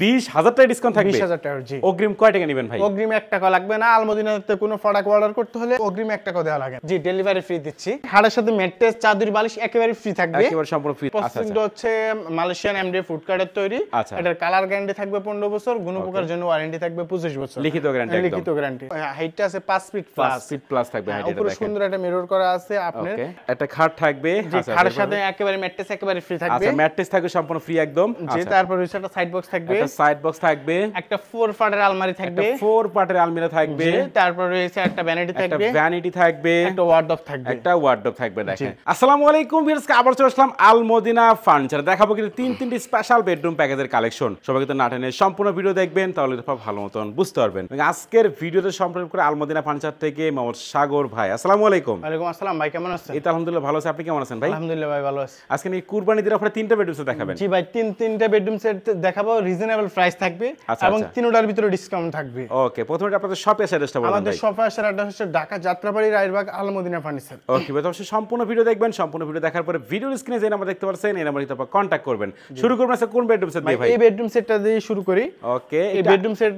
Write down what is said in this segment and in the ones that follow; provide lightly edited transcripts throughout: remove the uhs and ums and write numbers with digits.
20,000 টাকা ডিসকাউন্ট থাকবে। 20,000 টাকা, জি। অগ্রিম কয় টাকা নেবেন ভাই? অগ্রিম 1 টাকা লাগবে না। আলমদিনাতে কোনো প্রোডাক্ট অর্ডার করতে হলে অগ্রিম 1 টাকা দেওয়া লাগে। জি, ডেলিভারি ফ্রি দিচ্ছি। খাটের সাথে ম্যাট্রেস, চাদর, বালিশ একেবারে ফ্রি থাকবে। একেবারে সম্পূর্ণ ফ্রি। প্রসেসিংটা হচ্ছে মালয়েশিয়ান এমডি ফুড কার্ডের তৈরি। এটার কালার গ্যারান্টি থাকবে 15 বছর, গুণপোকার জন্য ওয়ারেন্টি থাকবে 25 বছর। লিখিত গ্যারান্টি একদম। লিখিত গ্যারান্টি। হাইটটা আছে 5 ফিট প্লাস। 5 ফিট প্লাস থাকবে হাইট। উপরে সুন্দর একটা মিরর করা আছে আপনার। ওকে, একটা খাট থাকবে। আচ্ছা, খাটের সাথে একেবারে ম্যাট্রেস একেবারে ফ্রি থাকবে। আচ্ছা, ম্যাট্রেস থাকবে সম্পূর্ণ ফ্রি একদম। জি, তারপর হচ্ছে একটা সাইড বক্স থাকবে। একটা সাইড বক্স থাকবে। একটা 4 পার্টের আলমারি থাকবে। 4 পার্টের আলমিরা থাকবে। তারপর রয়েছে একটা ভ্যানিটি থাকবে। একটা ভ্যানিটি থাকবে। একটা ওয়ার্ডরোব থাকবে। একটা ওয়ার্ডরোব থাকবে। দেখেন, আসসালামু আলাইকুম ভিউয়ার্স, আবার চলে আসলাম আল মদিনা ফার্নিচার। দেখাবো কিন্তু তিনটি স্পেশাল বেডরুম প্যাকেজের কালেকশন। সবাই কিন্তু না টেনে সম্পূর্ণ ভিডিও দেখবেন, তাহলে ভালো মতন বুঝতে পারবেন। আজকের ভিডিওতে সম্পর্ক করে আল মদিনা ফার্নিচার থেকে মোহাম্মদ সাগর ভাই। আসসালামু আলাইকুম। ওয়ালাইকুম আসসালাম ভাই, কেমন আছেন? এই তো আলহামদুলিল্লাহ ভালো আছি, আপনি কেমন আছেন ভাই? আলহামদুলিল্লাহ ভাই, ভালো আছি। আজকে এই কুরবানি ঈদের অফারে তিনটা বেডরুম সেট দেখাবেন। জি ভাই, তিনটা বেডরুম সেট দেখাবো। রিজনেবল প্রাইস থাকবে এবং তিনটার ভিতরে ডিসকাউন্ট থাকবে। ওকে, প্রথমে আপনাদের শপের অ্যাড্রেসটা বলুন ভাই। আমাদের শপের অ্যাড্রেস হচ্ছে ঢাকা যাত্রাবাড়ি রায়েরবাগ আল মদিনা ফার্নিচার। ওকে ভাই, অবশ্যই সম্পূর্ণ ভিডিও দেখবেন। সম্পূর্ণ ভিডিও দেখার পরে ভিডিওর স্ক্রিনে যে নাম্বার দেখতে পাচ্ছেন এই নাম্বারে আপনারা কন্টাক্ট করবেন। শুরু করবেন আজকে কোন বেডরুম সেট দিয়ে ভাই? এই বেডরুম সেটটা দিয়ে শুরু করি। ওকে, এই বেডরুম সেট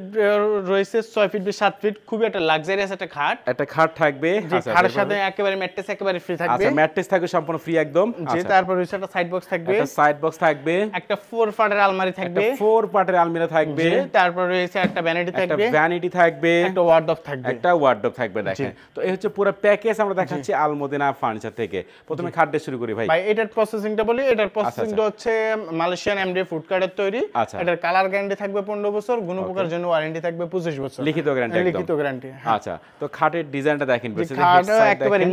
রয়েছে 6 ফিট বাই 7 ফিট, খুবই একটা লাক্সারিয়াস একটা খাট। একটা খাট থাকবে। আচ্ছা, খাটের সাথে একেবারে ম্যাট্রেস একেবারে ফ্রি থাকবে। আচ্ছা, ম্যাট্রেস থাকবে সম্পূর্ণ ফ্রি একদম। জি, তারপর রয়েছে একটা সাইড বক্স থাকবে। একটা সাইড বক্স থাকবে। একটা 4 পার্টের আলমারি থাকবে। 4 পার্টের আলমিরা থাকবে। তারপর রয়েছে একটা ভ্যানিটি থাকবে। একটা ভ্যানিটি থাকবে। একটা ওয়ার্ডরোব থাকবে। একটা ওয়ার্ডরোব থাকবে। দেখেন, তো এই হচ্ছে পুরো প্যাকেজ আমরা দেখাচ্ছি আল মদিনা ফার্নিচার থেকে। প্রথমে খাট দিয়ে শুরু করি ভাই। ভাই, এটার প্রসেসিংটা বলি। এটার প্রসেসিংটা হচ্ছে মালয়েশিয়ান এমডি ফুড কার্ডের তৈরি। এটার কালার গ্যারান্টি থাকবে 15 বছর, গুণপোকার জন্য ওয়ারেন্টি থাকবে 25 বছর। লিখিত গ্যারান্টি একদম। লিখিত গ্যারান্টি। আচ্ছা, তো খাটের ডিজাইনটা দেখেন। খাটটা একেবারে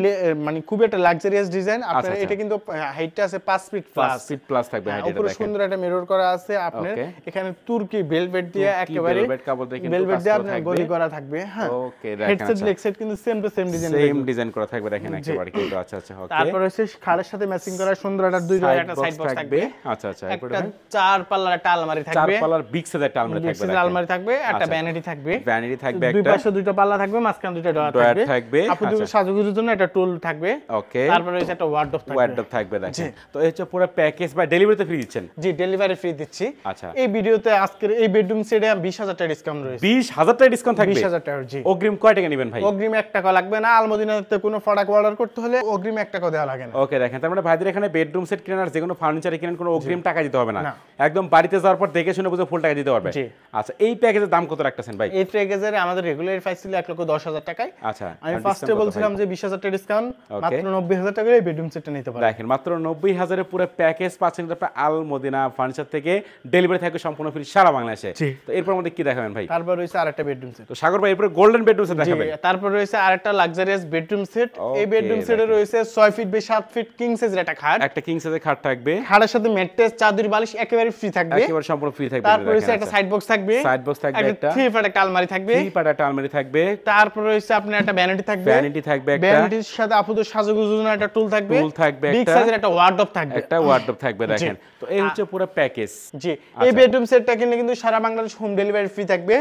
মানে খুব একটা লাক্সারিয়াস ডিজাইন। আপনার এটা কিন্তু হাইটটা আছে 5 ফিট প্লাস। 5 ফিট প্লাস থাকবে হাইট। উপরে সুন্দর একটা মিরর করা আছে আপনার। এখানে তুর্কি ভেলভেট দিয়ে একেবারে ভেলভেট কাপড় দিয়ে কিন্তু ভেলভেট দিয়ে আপনার গদি করা থাকবে। হ্যাঁ, ওকে, দেখেন। হেডসেট লেগসেট কিন্তু same to same design. Same design করা থাকবে দেখেন একেবারে কিন্তু। আচ্ছা আচ্ছা, ওকে। তারপর হচ্ছে খাটের সাথে ম্যাচিং করা সুন্দর একটা দুই রয়ের একটা সাইড বক্স থাকবে। আচ্ছা আচ্ছা, একটা 4 পাল্লার একটা আলমারি থাকবে। 4 পাল্লার বিগ সাইজের একটা আলমারি থাকবে। দেখেন, আলমারি থাকবে। একটা ভ্যানিটি থাকবে। ভ্যানিটি থাকবে একটা। দুই পাশে দুইটা পাল্লা থাকবে, মাঝখানে দুইটা ডয়ার থাকবে। আপনাদের সাজুগুজুর জন্য একটা টুল থাকবে। ওকে, তারপর রয়েছে একটা ওয়ার্ডরোব থাকবে। ওয়ার্ডরোব থাকবে দেখেন। তো এই হচ্ছে পুরো প্যাকেজ বা ডেলিভারিতে ফ্রি দিচ্ছেন? জি, ডেলিভারি ফ্রি দিচ্ছি। আচ্ছা, এই ভিডিওতে আজকের এই বেডরুম সেটে 20,000 টাকা ডিসকাউন্ট রয়েছে। 20,000 টাকা ডিসকাউন্ট থাকবে। 20,000 টাকা, জি। অগ্রিম কয় টাকা নেবেন ভাই? অগ্রিম 1 টাকা লাগবে না। আলমদিনাতে কোনো প্রোডাক্ট অর্ডার করতে হলে অগ্রিম 1 টাকা দেওয়া লাগে না। ওকে, দেখেন, তার মানে ভাইদের এখানে বেডরুম সেট কিনেন আর যে কোনো ফার্নিচার কিনেন কোনো অগ্রিম টাকা দিতে হবে না। একদম বাড়িতে যাওয়ার পর দেখে শুনে বুঝে ফুল টাকা দিতে পারবে। আচ্ছা, এই প্যাকেজের দাম কত রাখতেছেন ভাই? এই প্যাকেজের আমাদের রেগুলার প্রাইস ছিল 1,10,000 টাকায়। আচ্ছা, আমি ফার্স্টে বলছিলাম যে 20,000 টাকা ডিসকাউন্ট, মাত্র 90,000 টাকায় এই বেডরুম সেটটা নিতে পারেন। দেখেন, মাত্র 90,000 এর পুরো প্যাকেজ পাচ্ছেন আপনারা আল মদিনা ফার্নিচার থেকে। ডেলিভারি থাকবে সম্পূর্ণ ফ্রি সারা বাংলাদেশে। তো এরপর আমাদের কি দেখাবেন ভাই? তারপর রয়েছে আরেকটা বেডরুম সেট। তো সাগর ভাই, এরপর গোল্ডেন বেডরুম সেট দেখাবেন। তারপর রয়েছে আরেকটা লাক্সারিয়াস বেডরুম সেট। এই বেডরুম সেটে রয়েছে 6 ফিট বাই 7 ফিট কিং সাইজের একটা খাট। একটা কিং সাইজের খাট থাকবে। খাটের সাথে ম্যাট্রেস, চাদর, বালিশ একেবারে ফ্রি থাকবে। একেবারে সম্পূর্ণ ফ্রি থাকবে। তারপর রয়েছে একটা সাইড বক্স থাকবে। সাইড বক্স থাকবে একটা 3 পার্ট একটা আলমারি থাকবে। 3 পার্ট একটা আলমারি থাকবে। তারপর রয়েছে আপনার একটা ভ্যানিটি থাকবে। ভ্যানিটি থাকবে একটা। ভ্যানিটির সাথে আপনাদের সাজুগুজুর জন্য একটা টুল থাকবে। টুল থাকবে একটা। বিগ সাইজের একটা ওয়ার্ডরোব থাকবে। একটা ওয়ার্ডরোব থাকবে দেখেন। তো এই হচ্ছে পুরো প্যাকেজ। জি, এই বেডরুম সেটটা কিনলে কিন্তু সারা বাংলাদেশ হোম ডেলিভারি ফ্রি থাকবে।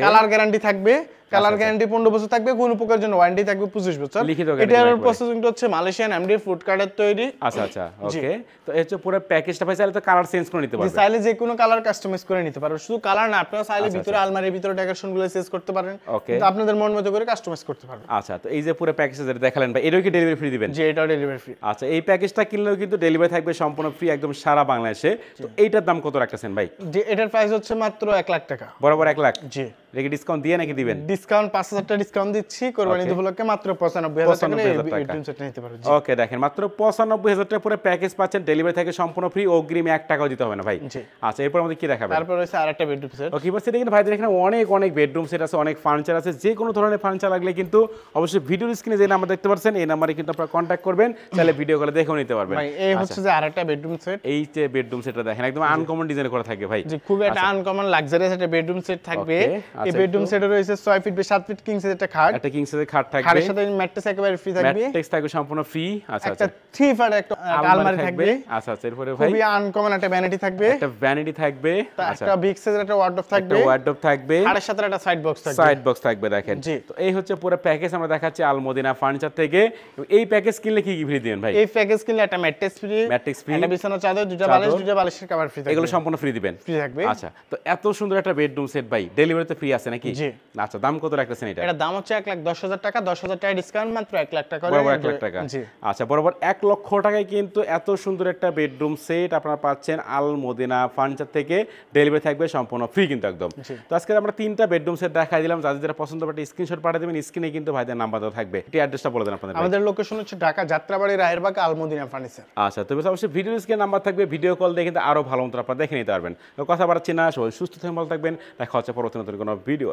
কালার গ্যারান্টি থাকবে। কালার গ্যারান্টি 15 বছর থাকবে, কোনো উপকার জন্য ওয়ারেন্টি থাকবে 25 বছর। এটার প্রসেসিংটা হচ্ছে মালয়েশিয়ান এমডি ফুড কার্ডের তৈরি। আচ্ছা আচ্ছা, ওকে। তো এই হচ্ছে পুরো প্যাকেজটা ভাই চাইলে তো কালার চেঞ্জ করে নিতে পারবেন। চাইলে যে কোনো কালার কাস্টমাইজ করে নিতে পারবেন। শুধু কালার না, আপনারা চাইলে ভিতরে আলমারির ভিতরে ডেকোরেশনগুলো চেঞ্জ করতে পারেন। কিন্তু আপনাদের মন মতো করে কাস্টমাইজ করতে পারবেন। আচ্ছা, তো এই যে পুরো প্যাকেজটা যেটা দেখালেন ভাই, এটাও কি ডেলিভারি ফ্রি দিবেন? জি, এটাও ডেলিভারি ফ্রি। আচ্ছা, এই প্যাকেজটা কিনলেও কিন্তু ডেলিভারি থাকবে সম্পূর্ণ ফ্রি একদম সারা বাংলাদেশে। তো এইটার দাম কত রাখতেছেন ভাই? জি, এটার প্রাইস হচ্ছে মাত্র 1 লাখ টাকা। বরাবর 1 লাখ? জি। রেগে ডিসকাউন্ট দিয়ে নাকি দিবেন? ডিসকাউন্ট 5,000 টাকা ডিসকাউন্ট দিচ্ছি কোরবানি ঈদ উপলক্ষে। মাত্র 95,000 টাকা এই বেডরুম সেট নিতে পারবেন। ওকে, দেখেন, মাত্র 95,000 টাকা পুরো প্যাকেজ পাচ্ছেন। ডেলিভারি থেকে সম্পূর্ণ ফ্রি, অগ্রিম 1 টাকাও দিতে হবে না ভাই। আচ্ছা, এরপর আমাদের কি দেখাবেন? তারপর রয়েছে আরেকটা বেডরুম সেট। ওকে, বাস এটা কিন্তু ভাইদের এখানে অনেক বেডরুম সেট আছে, অনেক ফার্নিচার আছে। যে কোনো ধরনের ফার্নিচার লাগলে কিন্তু অবশ্যই ভিডিওর স্ক্রিনে যে নাম্বার দেখতে পাচ্ছেন এই নাম্বারে কিন্তু আপনারা কন্টাক্ট করবেন, তাহলে ভিডিও কলে দেখেও নিতে পারবেন। ভাই, এই হচ্ছে যে আরেকটা বেডরুম সেট। এই যে বেডরুম সেটটা দেখেন একদম আনকমন ডিজাইন করা থাকবে ভাই। জি, খুব একটা আনকমন লাক্সারিয়াস একটা বেডরুম সেট থাকবে। এই বেডরুম সেটে রয়েছে 6 ফিট বাই 7 ফিট কিং সাইজের একটা খাট, একটা কিং সাইজের খাট থাকবে, খাটের সাথে ম্যাট্রেস একেবারে ফ্রি থাকবে, ম্যাট্রেস থাকবে সম্পূর্ণ ফ্রি। আচ্ছা একটা 3 ফাট একটা আলমারি থাকবে। আচ্ছা আচ্ছা, এরপরে ভাই খুবই আনকমন একটা ভ্যানিটি থাকবে, একটা ভ্যানিটি থাকবে, আচ্ছা একটা বিগ সাইজের একটা ওয়ার্ডরোব থাকবে, একটা ওয়ার্ডরোব থাকবে, খাটের সাথে একটা সাইড বক্স থাকবে, সাইড বক্স থাকবে। দেখেন, তো এই হচ্ছে পুরো প্যাকেজ আমরা দেখাচ্ছি আল মদিনা ফার্নিচার থেকে। এই প্যাকেজ কিনলে কি কি ফ্রি দিবেন ভাই? এই প্যাকেজ কিনলে একটা ম্যাট্রেস ফ্রি, একটা বিছানা চাদর, দুটো বালিশ, দুটো বালিশের কভার ফ্রি থাকবে, এগুলো সম্পূর্ণ ফ্রি দিবেন? ফ্রি থাকবে। আচ্ছা, তো এত সুন্দর একটা বেডরুম সেট ভাই ডেলিভারিতে ফ্রি আছে নাকি? জি। আচ্ছা, দাম কত রাখতেছেন এটা? এটা দাম হচ্ছে 1,10,000 টাকা, 10,000 টাকা ডিসকাউন্ট, মাত্র 1 লাখ টাকা। বরাবর 1 লাখ টাকা। জি। আচ্ছা, বরাবর 1 লক্ষ টাকায় কিন্তু এত সুন্দর একটা বেডরুম সেট আপনারা পাচ্ছেন আল মদিনা ফার্নিচার থেকে। ডেলিভারি থাকবে সম্পূর্ণ ফ্রি কিন্তু একদম। তো আজকে আমরা 3টা বেডরুম সেট দেখাই দিলাম, যাদের যেটা পছন্দ হবে স্ক্রিনশট পাঠিয়ে দেবেন, স্ক্রিনে কিন্তু ভাইদের নাম্বার দেওয়া থাকবে। এই অ্যাড্রেসটা বলে দেন আপনাদের। আমাদের লোকেশন হচ্ছে ঢাকা যাত্রাবাড়ি রায়েরবাগ আল মদিনা ফার্নিচার। আচ্ছা, তবে অবশ্যই ভিডিও স্ক্রিনে নাম্বার থাকবে, ভিডিও কল দিয়ে কিন্তু আরো ভালো মতো আপনারা দেখে নিতে পারবেন। তো কথা বাড়াচ্ছি না, সবাই সুস্থ থাকবেন, ভালো থাকবেন, দেখা হচ্ছে পরবর্তী নতুন কোনো ভিডিও।